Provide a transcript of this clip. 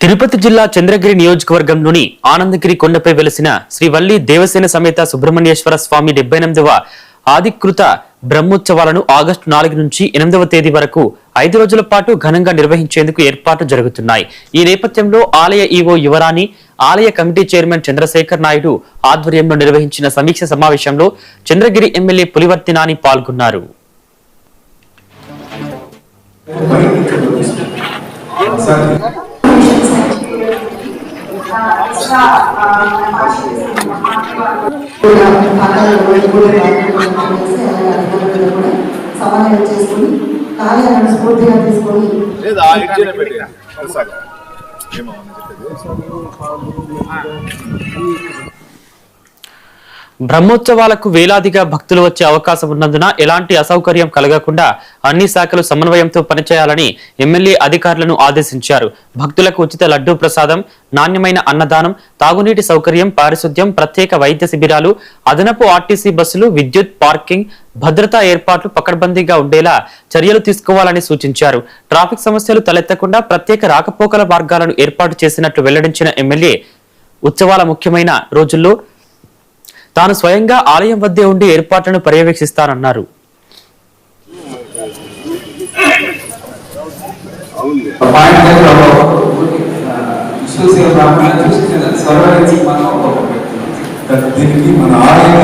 తిరుపతి జిల్లా చంద్రగిరి నియోజకవర్గంలోని ఆనందగిరి కొండపై వెలసిన శ్రీ వల్లి దేవసేన సమేత సుబ్రహ్మణ్యేశ్వర స్వామి 78వ ఆదికృత బ్రహ్మోత్సవాలను ఆగస్టు 4 నుంచి 8వ తేదీ వరకు 5 రోజుల పాటు ఘనంగా నిర్వహించేందుకు ఏర్పాట్లు జరుగుతున్నాయి. ఈ నేపథ్యంలో ఆలయ ఈవో యువరాణి, ఆలయ కమిటీ చైర్మన్ చంద్రశేఖర్ నాయుడు ఆధ్వర్యంలో నిర్వహించిన సమీక్ష సమావేశంలో చంద్రగిరి ఎమ్మెల్యే పులివర్తి నాని పాల్గొన్నారు. సమన్వయం చేసుకుని కార్యాలను స్ఫూర్తిగా తీసుకొని బ్రహ్మోత్సవాలకు వేలాదిగా భక్తులు వచ్చే అవకాశం ఉన్నందున ఎలాంటి అసౌకర్యం కలగకుండా అన్ని శాఖలు సమన్వయంతో పనిచేయాలని ఎమ్మెల్యే అధికారులను ఆదేశించారు. భక్తులకు ఉచిత లడ్డూ ప్రసాదం, నాణ్యమైన అన్నదానం, తాగునీటి సౌకర్యం, పారిశుద్ధ్యం, ప్రత్యేక వైద్య శిబిరాలు, అదనపు ఆర్టీసీ బస్సులు, విద్యుత్, పార్కింగ్, భద్రతా ఏర్పాట్లు పకడ్బందీగా ఉండేలా చర్యలు తీసుకోవాలని సూచించారు. ట్రాఫిక్ సమస్యలు తలెత్తకుండా ప్రత్యేక రాకపోకల మార్గాలను ఏర్పాటు చేసినట్లు వెల్లడించిన ఎమ్మెల్యే ఉత్సవాల ముఖ్యమైన రోజుల్లో తాను స్వయంగా ఆలయం వద్దే ఉండి ఏర్పాట్లను పర్యవేక్షిస్తానన్నారు. దీనికి మన ఆలయం